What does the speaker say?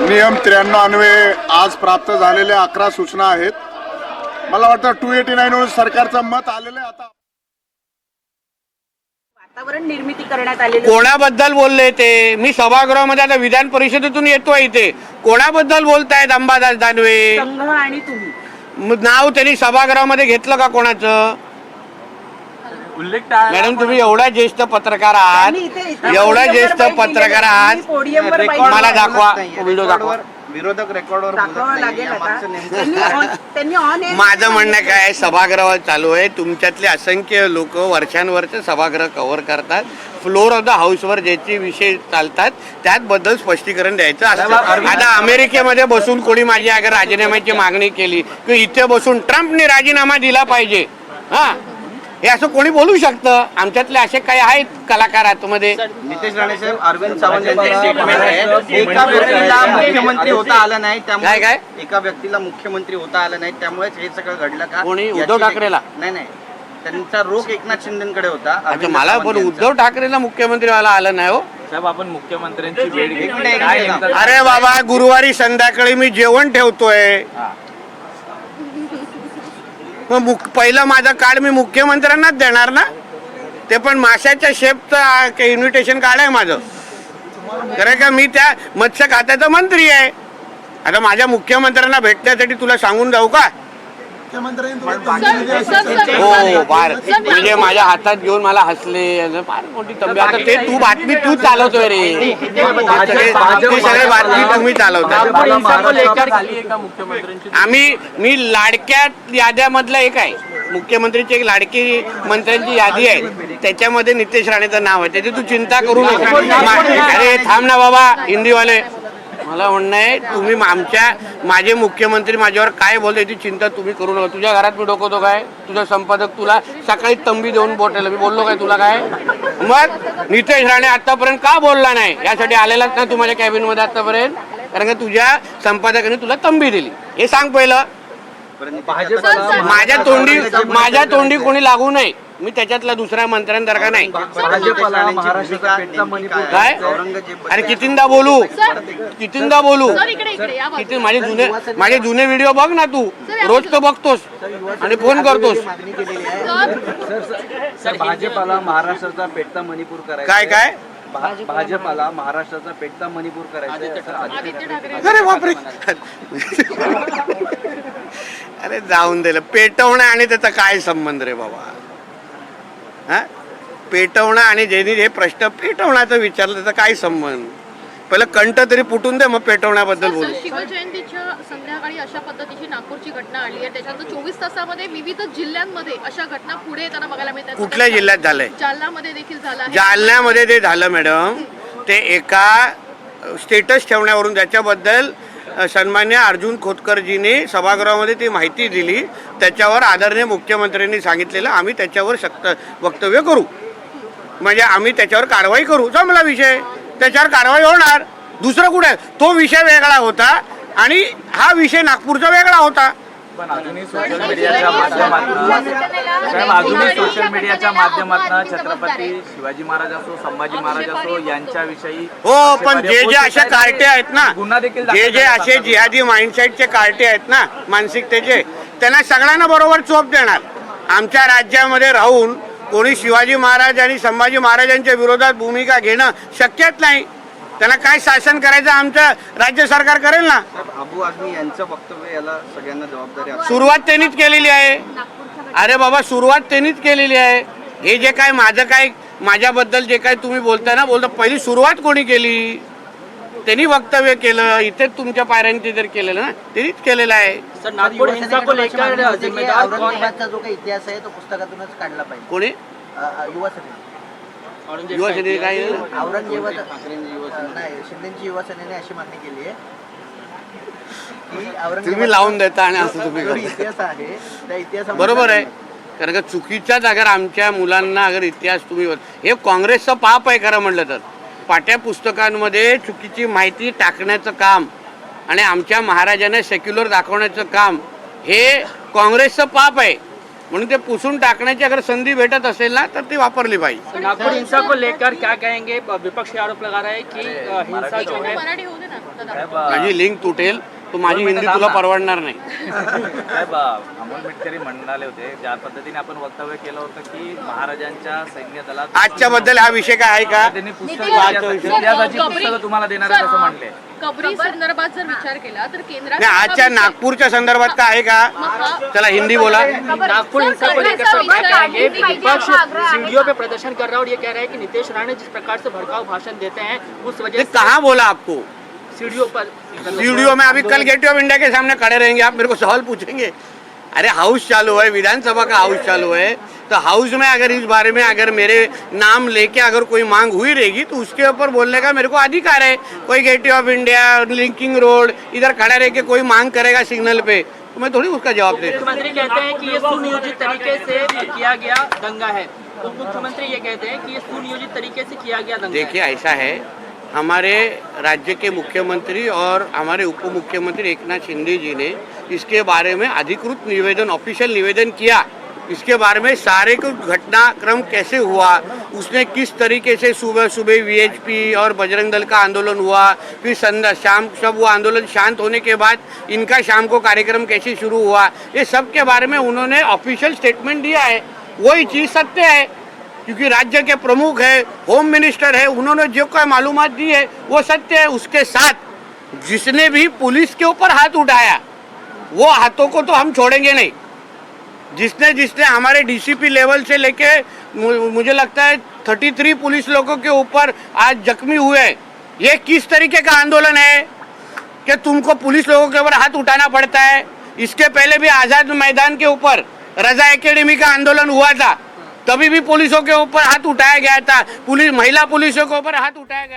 नियम 93 अन्वये आज प्राप्त झालेल्या 11 सूचना आहेत. मला वाटतं 289 वरून सरकारचं मत आलेलं आहे. आता वातावरण निर्मिती करण्यात आलेली. कोणाबद्दल बोलले ते? मी सभागृहामध्ये आता विधान परिषदेतून येतोय इथे. कोणाबद्दल बोलतायत अंबादास दानवे? संघ आणि तुम्ही नाव त्यांनी सभागृहामध्ये घेतलं का कोणाचं? मॅडम तुम्ही एवढा ज्येष्ठ पत्रकार आहात, एवढा ज्येष्ठ पत्रकार आहात, मला दाखवा व्हिडिओ दाखवा. विरोधक रेकॉर्डवर माझं म्हणणं काय, सभागृह चालू आहे, तुमच्यातले असंख्य लोक वर्षांवरचे सभागृह कव्हर करतात. फ्लोर ऑफ द हाऊसवर ज्याचे विषय चालतात त्याबद्दल स्पष्टीकरण द्यायचं असतं. आता अमेरिकेमध्ये बसून कोणी माझी अगर राजीनाम्याची मागणी केली की इथे बसून ट्रम्पने राजीनामा दिला पाहिजे, हा हे असं कोणी बोलू शकतं? आमच्यातले असे काही आहेत कलाकार आतमध्ये. नितेश राणे साहेब, अरविंद सावंत यांचे स्टेटमेंट आहे, एका व्यक्तीला मुख्यमंत्री होता आलं नाही त्यामुळे काय एका व्यक्तीला मुख्यमंत्री होता आलं नाही त्यामुळेच हे सगळं घडलं का? कोणी? उद्धव ठाकरेला? नाही, त्यांचा रोख एकनाथ शिंदेकडे होता. अच्छा, मला पण उद्धव ठाकरेला मुख्यमंत्री व्हायला आलं नाही हो साहेब. आपण मुख्यमंत्र्यांची भेट घेतली. अरे बाबा, गुरुवारी संध्याकाळी मी जेवण ठेवतोय, मग पहिलं माझं कार्ड मी मुख्यमंत्र्यांनाच देणार ना. ते पण माशाच्या शेपचं इन्व्हिटेशन कार्ड आहे माझं. खरं का? मी त्या मत्स्य खात्याचा मंत्री आहे. आता माझ्या मुख्यमंत्र्यांना भेटण्यासाठी तुला सांगून जाऊ का? हो फार म्हणजे माझ्या हातात घेऊन मला हसले, फार मोठी तंबी. आता ते तू बातमी तू चालवतोय रे, ते सगळे बातमी तुम्ही चालवताय. मी लाडक्या याद्यामधला एक आहे, मुख्यमंत्रीची एक लाडकी मंत्र्यांची यादी आहे, त्याच्यामध्ये नितेश राणेचं नाव आहे. त्याची तू चिंता करू नका. अरे थांब ना बाबा हिंदीवाले. मला म्हणणं आहे, तुम्ही माझे मुख्यमंत्री माझ्यावर काय बोलते याची चिंता तुम्ही करू नका. तुझ्या घरात मी डोकवतो काय? तुझा संपादक तुला सकाळी तंबी देऊन बोटायला मी बोललो काय तुला? काय मग नितेश राणे आतापर्यंत का बोलला नाही यासाठी आलेलाच ना तू माझ्या कॅबिनमध्ये आतापर्यंत? कारण का तुझ्या संपादकाने तुला तंबी दिली हे सांग पहिलं. माझ्या तोंडी कोणी लागू नये. मी त्याच्यातला दुसऱ्या मंत्र्यांसारखा नाही. काय? अरे कितींदा बोलू किती? माझे जुने व्हिडिओ बघ ना, तू रोज तो बघतोस आणि फोन करतोस. भाजपाला महाराष्ट्राचा पेटता मणिपूर करायचा. काय भाजपाला महाराष्ट्राचा पेटता मणिपूर करायचा. अरे बापरे. अरे जाऊन दिलं. पेटवणं आणि त्याचा काय संबंध रे बाबा? हा, पेटवणं आणि ज्यांनी हे प्रश्न पेटवण्याचा विचारलं त्याचा काय संबंध? पहिलं कंठ तरी फुटून दे, मग पेटवण्याबद्दल बोलू. शिवजयंतीच्या संध्याकाळी अशा पद्धतीची नागपूरची घटना आली आहे. त्याच्यानंतर 24 तासामध्ये विविध जिल्ह्यांमध्ये अशा घटना पुढे येताना बघायला मिळतात. कुठल्या जिल्ह्यात झालंय? जालन्यामध्ये देखील झालं आहे. जालन्यामध्ये ते झालं मॅडम. ते एका स्टेटस ठेवण्यावरून त्याच्याबद्दल सन्मान्य अर्जुन खोतकरजीने सभागृहामध्ये ती माहिती दिली. त्याच्यावर आदरणीय मुख्यमंत्र्यांनी सांगितलेलं आम्ही त्याच्यावर सक्त वक्तव्य करू, म्हणजे आम्ही त्याच्यावर कारवाई करू. जमला विषय, त्याच्यावर कारवाई होणार. दुसरं कुठे? तो विषय वेगळा होता आणि हा विषय नागपूरचा वेगळा होता. पण अजूनही सोशल मीडियाच्या माध्यमातून छत्रपती शिवाजी महाराज असो, संभाजी महाराज असो यांच्याविषयी हो, पण जे असे कार्टे आहेत ना, जे असे जिहादी माइंडसेटचे कार्टे आहेत ना, मानसिकतेचे, त्यांना सगळ्यांना बरोबर चोप देणार. आमच्या राज्यामध्ये राहून कोणी शिवाजी महाराज आणि संभाजी महाराजांच्या विरोधात भूमिका घेणं शक्यच नाही. त्यांना काय शासन करायचं आमचं राज्य सरकार करेल ना. अबू आझमी यांचं वक्तव्य याला सगळ्यांना जबाबदारी आहे. सुरुवात त्यांनीच केलेली आहे. अरे बाबा, सुरुवात त्यांनीच केलेली आहे. हे जे काय माझ्याबद्दल जे काय तुम्ही बोलताय ना, पहिली सुरुवात कोणी केली? त्यांनी वक्तव्य केलं. इथे तुमच्या पायऱ्यांचे जर केलेलं ना, त्यांनीच केलेलं आहे. नागपूर हिंसा को लेकर औरंगाबादचा जो काही इतिहास आहे तो पुस्तकातूनच काढला पाहिजे. कोणी? युवा सेनेने काय? औरंगजेबात नाही, शिंदेची युवा सेनेने अशी मागणी केली आहे की तुम्ही लावून देता आणि असं तुम्ही इतिहास आहे त्या इतिहास बरोबर आहे. कारण का चुकीच्याच अगर आमच्या मुलांना अगर इतिहास तुम्ही, हे काँग्रेसचं पाप आहे खरं म्हटलं तर. पाठ्य पुस्तकांमध्ये चुकीची माहिती टाकण्याचं काम आणि आमच्या महाराजांना सेक्युलर दाखवण्याचं काम हे काँग्रेसचं पाप आहे. म्हणून ते पुसून टाकण्याची अगर संधी भेटत असेल ना तर ती वापरली पाहिजे. नागपुर हिंसा को लेकर क्या कहेंगे? विपक्ष आरोप लगा रहा है कि हिंसा जो है मराठी होते ना आपलं साहेब, दाखवा. माझी लिंक तुटेल तो माझी हिंदी तुला परवडणार नाही. साहेब, अमोल मिटकरी म्हणाले होते ज्या पद्धतीने आपण वक्तव्य केलं होतं की महाराजांच्या सैन्य दलात आजच्या बद्दल हा विषय काय आहे का? त्यांनी पुस्तक नितीन, इतिहासाची कबरी- पुस्तकं तुम्हाला देणार आहेत असं म्हणले. कबरी संदर्भात जर विचार केला तर केंद्रात नाही, आजच्या नागपूरच्या संदर्भात काय आहे का? चला हिंदी बोला. नागपुर हिंसा को लेकर सभा करेंगे। विपक्ष सीढ़ियों पे प्रदर्शन कर रहा है और ये कह रहा है कि नीतीश राणे जिस प्रकार से भड़काऊ भाषण देते हैं उस वजह ये से कहाँ बोला आपको? सीढ़ियों पर वीडियो में अभी कल गेटवे ऑफ इंडिया के सामने खड़े रहेंगे आप, मेरे को सवाल पूछेंगे? अरे हाउस चालू है, विधानसभा का हाउस चालू है, तो हाउस में अगर इस बारे में अगर मेरे नाम लेके अगर कोई मांग हुई रहेगी तो उसके ऊपर बोलने का मेरे को अधिकार है. कोई gateway of India, linking road इधर खड़ा रह के कोई मांग करेगा सिग्नल पे तो मैं थोड़ी उसका जवाब दे. मुख्यमंत्री कहते हैं कि ये सुनियोजित तरीके से किया गया दंगा है। उप मुख्यमंत्री ये कहते हैं कि ये सुनियोजित तरीके से किया गया दंगा देखिए ऐसा है, हमारे राज्य के मुख्यमंत्री और हमारे उप मुख्यमंत्री एकनाथ शिंदे जी ने इसके बारे में अधिकृत निवेदन, ऑफिशियल निवेदन किया. इसके बारे में सारे को घटनाक्रम कैसे हुआ, उसने किस तरीके से सुबह सुबह वीएचपी और बजरंग दल का आंदोलन हुआ, फिर शाम सब वो आंदोलन शांत होने के बाद इनका शाम को कार्यक्रम कैसे शुरू हुआ, ये सब के बारे में उन्होंने ऑफिशियल स्टेटमेंट दिया है. वही चीज़ सत्य है क्योंकि राज्य के प्रमुख है, होम मिनिस्टर है, उन्होंने जो कोई मालूमात दी है वो सत्य है. उसके साथ जिसने भी पुलिस के ऊपर हाथ उठाया वो हाथों को तो हम छोड़ेंगे नहीं. जिसने हमारे डीसीपी लेवल से लेके मुझे लगता है 33 पुलिस लोगों के ऊपर आज जख्मी हुए. ये किस तरीके का आंदोलन है कि तुमको पुलिस लोगों के ऊपर हाथ उठाना पड़ता है? इसके पहले भी आज़ाद मैदान के ऊपर रजा एकेडमी का आंदोलन हुआ था, तभी भी पुलिसों के ऊपर हाथ उठाया गया था, महिला पुलिसों के ऊपर हाथ उठाया गया.